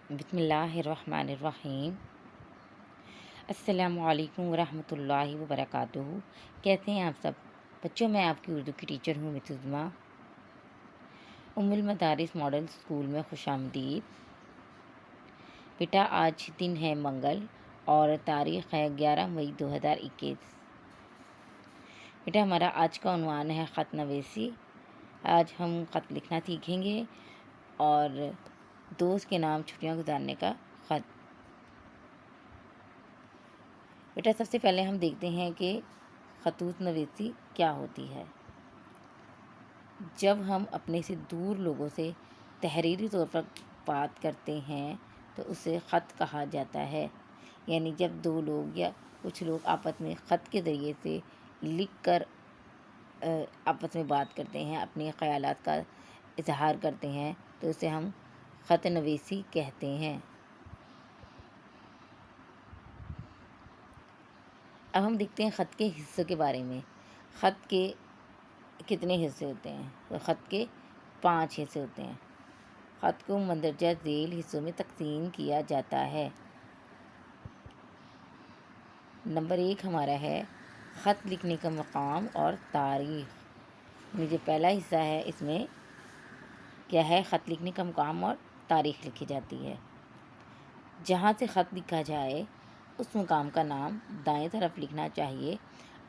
بسم اللہ الرحمن الرحیم۔ السلام علیکم ورحمۃ اللہ وبرکاتہ۔ کیسے ہیں آپ سب بچوں؟ میں آپ کی اردو کی ٹیچر ہوں مسز عظمیٰ۔ ام المدارس ماڈل اسکول میں خوش آمدید۔ بیٹا آج دن ہے منگل اور تاریخ ہے 11 مئی 2021۔ بیٹا ہمارا آج کا عنوان ہے خط نویسی۔ آج ہم خط لکھنا سیکھیں گے اور دوست کے نام چھٹیاں گزارنے کا خط۔ بیٹا سب سے پہلے ہم دیکھتے ہیں کہ خطوط نویسی کیا ہوتی ہے۔ جب ہم اپنے سے دور لوگوں سے تحریری طور پر بات کرتے ہیں تو اسے خط کہا جاتا ہے۔ یعنی جب دو لوگ یا کچھ لوگ آپس میں خط کے ذریعے سے لکھ کر آپس میں بات کرتے ہیں، اپنے خیالات کا اظہار کرتے ہیں تو اسے ہم خط نویسی کہتے ہیں۔ اب ہم دیکھتے ہیں خط کے حصوں کے بارے میں۔ خط کے کتنے حصے ہوتے ہیں؟ تو خط کے 5 حصے ہوتے ہیں۔ خط کو مندرجہ ذیل حصوں میں تقسیم کیا جاتا ہے۔ نمبر 1 ہمارا ہے خط لکھنے کا مقام اور تاریخ۔ یعنی جو پہلا حصہ ہے اس میں کیا ہے؟ خط لکھنے کا مقام اور تاریخ لکھی جاتی ہے۔ جہاں سے خط لکھا جائے اس مقام کا نام دائیں طرف لکھنا چاہیے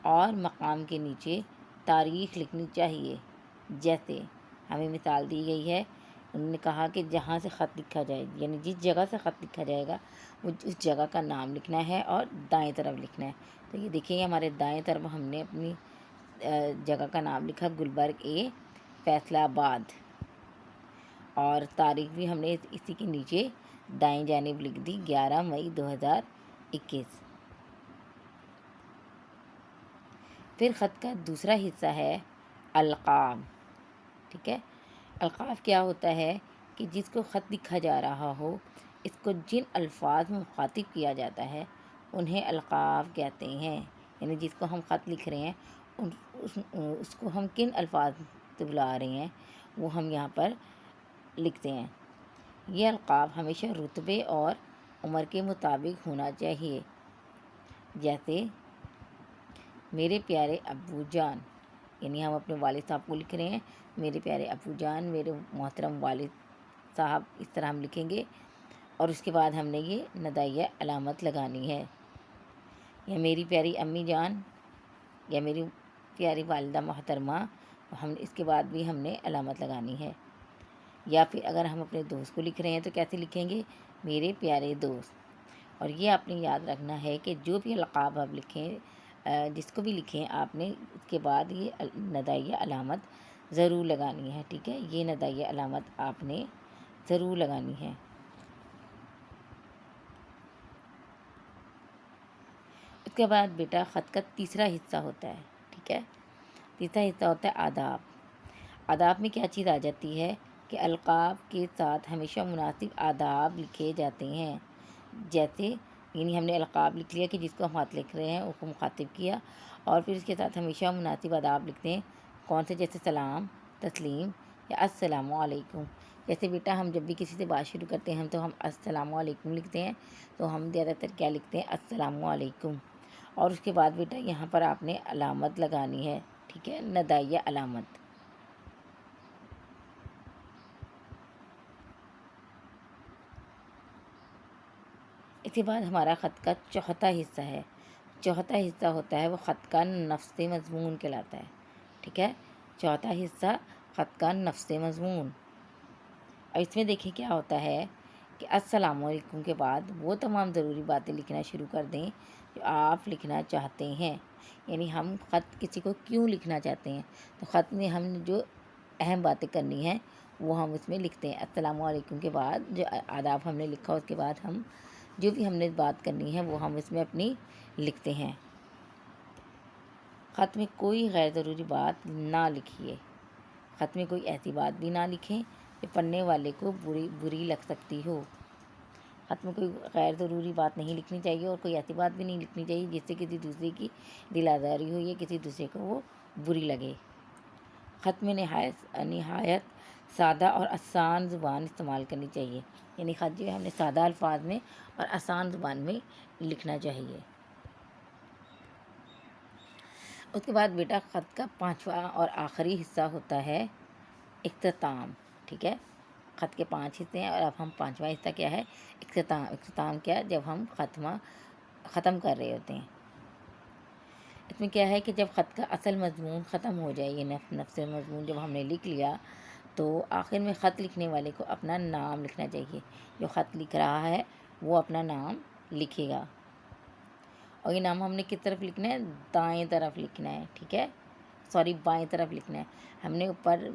اور مقام کے نیچے تاریخ لکھنی چاہیے۔ جیسے ہمیں مثال دی گئی ہے، انہوں نے کہا کہ جہاں سے خط لکھا جائے، یعنی جس جگہ سے خط لکھا جائے گا وہ اس جگہ کا نام لکھنا ہے اور دائیں طرف لکھنا ہے۔ تو یہ دیکھیں ہمارے دائیں طرف ہم نے اپنی جگہ کا نام لکھا گلبرگ اے فیصلہ آباد، اور تاریخ بھی ہم نے اسی کے نیچے دائیں جانب لکھ دی 11 مئی 2021۔ پھر خط کا دوسرا حصہ ہے القاب۔ ٹھیک ہے، القاب کیا ہوتا ہے کہ جس کو خط لکھا جا رہا ہو، اس کو جن الفاظ میں مخاطب کیا جاتا ہے انہیں القاب کہتے ہیں۔ یعنی جس کو ہم خط لکھ رہے ہیں اس کو ہم کن الفاظ سے بلا رہے ہیں وہ ہم یہاں پر لکھتے ہیں۔ یہ القاب ہمیشہ رتبے اور عمر کے مطابق ہونا چاہیے۔ جیسے میرے پیارے ابو جان، یعنی ہم اپنے والد صاحب کو لکھ رہے ہیں میرے پیارے ابو جان، میرے محترم والد صاحب، اس طرح ہم لکھیں گے اور اس کے بعد ہم نے یہ ندائیہ علامت لگانی ہے۔ یا میری پیاری امی جان یا میری پیاری والدہ محترمہ، ہم اس کے بعد بھی ہم نے علامت لگانی ہے۔ یا پھر اگر ہم اپنے دوست کو لکھ رہے ہیں تو کیسے لکھیں گے؟ میرے پیارے دوست۔ اور یہ آپ نے یاد رکھنا ہے کہ جو بھی القاب آپ لکھیں، جس کو بھی لکھیں آپ نے اس کے بعد یہ ندائیہ علامت ضرور لگانی ہے۔ ٹھیک ہے، یہ ندائیہ علامت آپ نے ضرور لگانی ہے۔ اس کے بعد بیٹا خط کا تیسرا حصہ ہوتا ہے۔ ٹھیک ہے، تیسرا حصہ ہوتا ہے آداب۔ آداب میں کیا چیز آ جاتی ہے کہ القاب کے ساتھ ہمیشہ مناسب آداب لکھے جاتے ہیں۔ جیسے یعنی ہم نے القاب لکھ لیا کہ جس کو ہم خط لکھ رہے ہیں اس کو مخاطب کیا، اور پھر اس کے ساتھ ہمیشہ مناسب آداب لکھتے ہیں۔ کون سے؟ جیسے سلام، تسلیم یا السلام علیکم۔ جیسے بیٹا ہم جب بھی کسی سے بات شروع کرتے ہیں تو ہم السلام علیکم لکھتے ہیں، تو ہم زیادہ تر کیا لکھتے ہیں؟ السلام علیکم۔ اور اس کے بعد بیٹا یہاں پر آپ نے علامت لگانی ہے۔ ٹھیک ہے، ندائیہ علامت۔ اس کے بعد ہمارا خط کا چوتھا حصہ ہے۔ چوتھا حصہ ہوتا ہے وہ خط کا نفس مضمون کہلاتا ہے۔ ٹھیک ہے، چوتھا حصہ خط کا نفس مضمون۔ اور اس میں دیکھیں کیا ہوتا ہے کہ السلام علیکم کے بعد وہ تمام ضروری باتیں لکھنا شروع کر دیں جو آپ لکھنا چاہتے ہیں۔ یعنی ہم خط کسی کو کیوں لکھنا چاہتے ہیں، تو خط میں ہم نے جو اہم باتیں کرنی ہیں وہ ہم اس میں لکھتے ہیں۔ السلام علیکم کے بعد جو آداب ہم نے لکھا اس کے بعد ہم جو بھی ہم نے بات کرنی ہے وہ ہم اس میں اپنی لکھتے ہیں۔ خط میں کوئی غیر ضروری بات نہ لکھیے۔ خط میں کوئی ایسی بات بھی نہ لکھیں جو پڑھنے والے کو بری لگ سکتی ہو۔ خط میں کوئی غیر ضروری بات نہیں لکھنی چاہیے اور کوئی ایسی بات بھی نہیں لکھنی چاہیے جس سے کسی دوسرے کی دل آزاری ہو یا کسی دوسرے کو وہ بری لگے۔ خط میں نہایت سادہ اور آسان زبان استعمال کرنی چاہیے، یعنی خط جو ہے ہم نے سادہ الفاظ میں اور آسان زبان میں لکھنا چاہیے۔ اس کے بعد بیٹا خط کا 5واں اور آخری حصہ ہوتا ہے اختتام، ٹھیک ہے۔ خط کے 5 حصے ہیں اور اب ہم 5واں حصہ کیا ہے؟ اختتام۔ اختتام کیا؟ جب ہم ختم کر رہے ہوتے ہیں۔ اس میں کیا ہے کہ جب خط کا اصل مضمون ختم ہو جائے، یہ نفس مضمون جب ہم نے لکھ لیا، تو آخر میں خط لکھنے والے کو اپنا نام لکھنا چاہیے۔ جو خط لکھ رہا ہے وہ اپنا نام لکھے گا، اور یہ نام ہم نے کس طرف لکھنا ہے؟ دائیں طرف لکھنا ہے، ٹھیک ہے، بائیں طرف لکھنا ہے۔ ہم نے اوپر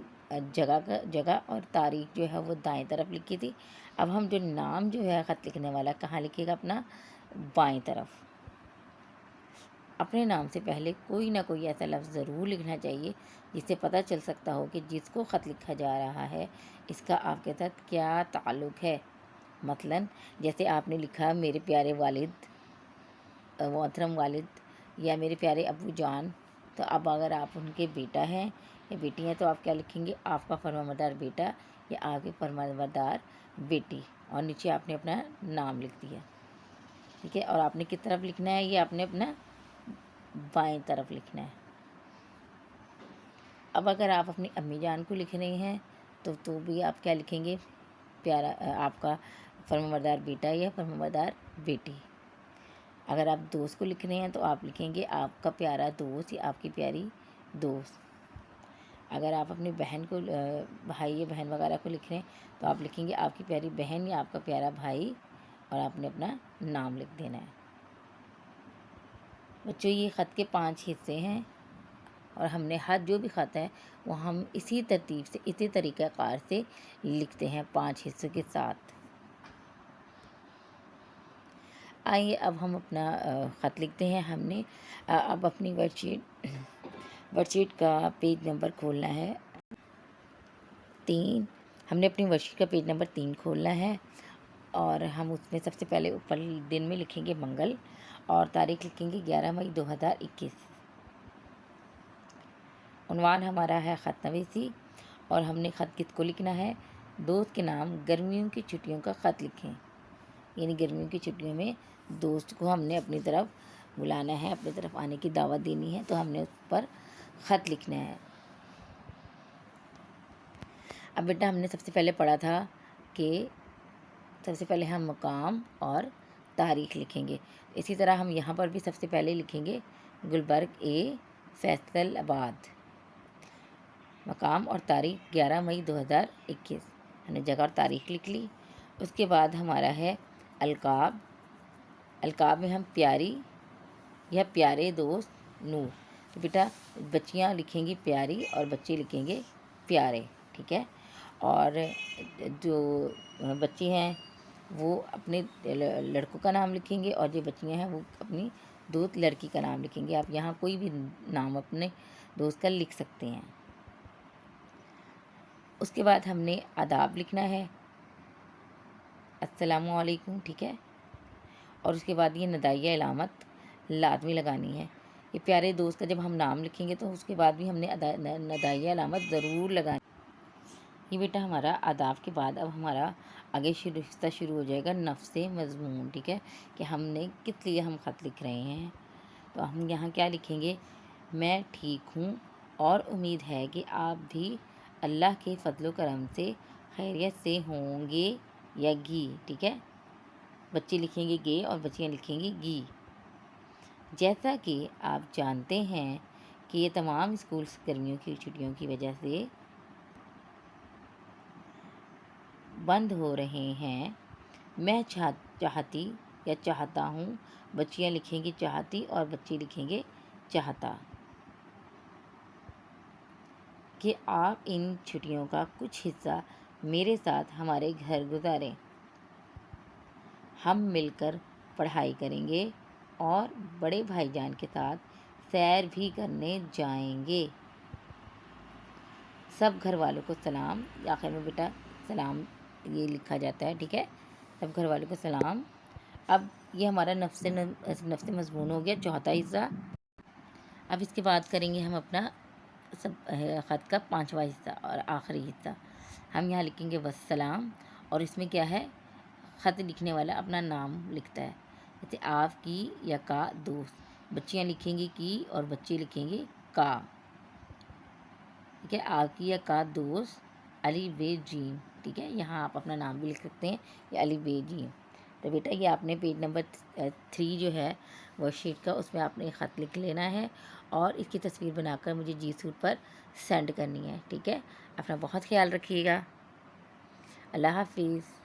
جگہ اور تاریخ جو ہے وہ دائیں طرف لکھی تھی، اب ہم جو نام جو ہے خط لکھنے والا کہاں لکھے گا؟ اپنا بائیں طرف۔ اپنے نام سے پہلے کوئی نہ کوئی ایسا لفظ ضرور لکھنا چاہیے جس سے پتہ چل سکتا ہو کہ جس کو خط لکھا جا رہا ہے اس کا آپ کے ساتھ کیا تعلق ہے۔ مثلاً جیسے آپ نے لکھا میرے پیارے والد، محترم والد، یا میرے پیارے ابو جان، تو اب اگر آپ ان کے بیٹا ہیں یا بیٹی ہیں تو آپ کیا لکھیں گے؟ آپ کا فرمانبردار بیٹا یا آپ کی فرمانبردار بیٹی، اور نیچے آپ نے اپنا نام لکھ دیا، ٹھیک ہے۔ اور آپ نے کس طرف لکھنا ہے؟ یہ آپ نے اپنا بائیں طرف لکھنا ہے۔ اب اگر آپ اپنی امی جان کو لکھ رہے ہیں تو بھی آپ کیا لکھیں گے؟ پیارا آپ کا فرمانبردار بیٹا یا فرمانبردار بیٹی۔ اگر آپ دوست کو لکھ رہے ہیں تو آپ لکھیں گے آپ کا پیارا دوست یا آپ کی پیاری دوست۔ اگر آپ اپنی بہن کو، بھائی یا بہن وغیرہ کو لکھ رہے ہیں تو آپ لکھیں گے آپ کی پیاری بہن یا آپ کا پیارا بھائی، اور آپ نے اپنا نام لکھ دینا ہے۔ بچوں یہ خط کے 5 حصے ہیں، اور ہم نے ہر جو بھی خط ہے وہ ہم اسی ترتیب سے، اسی طریقہ کار سے لکھتے ہیں 5 حصوں کے ساتھ۔ آئیے اب ہم اپنا خط لکھتے ہیں۔ ہم نے اب اپنی ورک شیٹ کا پیج نمبر کھولنا ہے 3۔ ہم نے اپنی ورک شیٹ کا پیج نمبر 3 کھولنا ہے، اور ہم اس میں سب سے پہلے اوپر دن میں لکھیں گے منگل، اور تاریخ لکھیں گے 11 مئی 2021۔ عنوان ہمارا ہے خط نویسی، اور ہم نے خط کس کو لکھنا ہے؟ دوست کے نام گرمیوں کی چھٹیوں کا خط لکھیں، یعنی گرمیوں کی چھٹیوں میں دوست کو ہم نے اپنی طرف بلانا ہے، اپنی طرف آنے کی دعوت دینی ہے، تو ہم نے اس پر خط لکھنا ہے۔ اب بیٹا ہم نے سب سے پہلے پڑھا تھا کہ سب سے پہلے ہم مقام اور تاریخ لکھیں گے، اسی طرح ہم یہاں پر بھی سب سے پہلے لکھیں گے گلبرگ فیصل آباد، مقام اور تاریخ 11 مئی 2021، ہم نے جگہ اور تاریخ لکھ لی۔ اس کے بعد ہمارا ہے القاب۔ القاب میں ہم پیاری یا پیارے دوست نور، تو بیٹا بچیاں لکھیں گی پیاری اور بچے لکھیں گے پیارے، ٹھیک ہے۔ اور جو بچے ہیں وہ اپنے لڑکوں کا نام لکھیں گے، اور جو بچیاں ہیں وہ اپنی دوست لڑکی کا نام لکھیں گے۔ آپ یہاں کوئی بھی نام اپنے دوست کا لکھ سکتے ہیں۔ اس کے بعد ہم نے آداب لکھنا ہے، السلام علیکم، ٹھیک ہے۔ اور اس کے بعد یہ ندائیہ علامت لازمی لگانی ہے۔ یہ پیارے دوست کا جب ہم نام لکھیں گے تو اس کے بعد بھی ہم نے ندائیہ علامت ضرور لگانی۔ یہ بیٹا ہمارا آداب کے بعد اب ہمارا آگے حصہ شروع ہو جائے گا نفس مضمون، ٹھیک ہے، کہ ہم نے کس لیے ہم خط لکھ رہے ہیں۔ تو ہم یہاں کیا لکھیں گے؟ میں ٹھیک ہوں، اور امید ہے کہ آپ بھی اللہ کے فضل و کرم سے خیریت سے ہوں گے یا گی، ٹھیک ہے۔ بچے لکھیں گے گے اور بچیاں لکھیں گی گی۔ جیسا کہ آپ جانتے ہیں کہ یہ تمام اسکولس گرمیوں کی چھٹیوں کی وجہ سے بند ہو رہے ہیں، میں چاہتی یا چاہتا ہوں، بچیاں لکھیں گی چاہتی اور بچے لکھیں گے چاہتا، کہ آپ ان چھٹیوں کا کچھ حصہ میرے ساتھ ہمارے گھر گزاریں۔ ہم مل کر پڑھائی کریں گے اور بڑے بھائی جان کے ساتھ سیر بھی کرنے جائیں گے۔ سب گھر والوں کو سلام۔ آخر میں بیٹا سلام یہ لکھا جاتا ہے، ٹھیک ہے، سب گھر والوں کو سلام۔ اب یہ ہمارا نفس مضمون ہو گیا، چوتھا حصہ۔ اب اس کے بعد کریں گے ہم اپنا خط کا 5واں حصہ اور آخری حصہ۔ ہم یہاں لکھیں گے وسلام، اور اس میں کیا ہے، خط لکھنے والا اپنا نام لکھتا ہے. جیسے آپ کی یا کا دوست، بچیاں لکھیں گی کی اور بچے لکھیں گے کا. ٹھیک ہے، آپ کی یا کا دوست الف ب جیم. ٹھیک ہے، یہاں آپ اپنا نام بھی لکھ سکتے ہیں، یا الف ب جیم. تو بیٹا یہ آپ نے پیج نمبر 3 جو ہے ورک شیٹ کا، اس میں آپ نے خط لکھ لینا ہے اور اس کی تصویر بنا کر مجھے جی سوٹ پر سینڈ کرنی ہے. ٹھیک ہے، اپنا بہت خیال رکھیے گا. اللہ حافظ.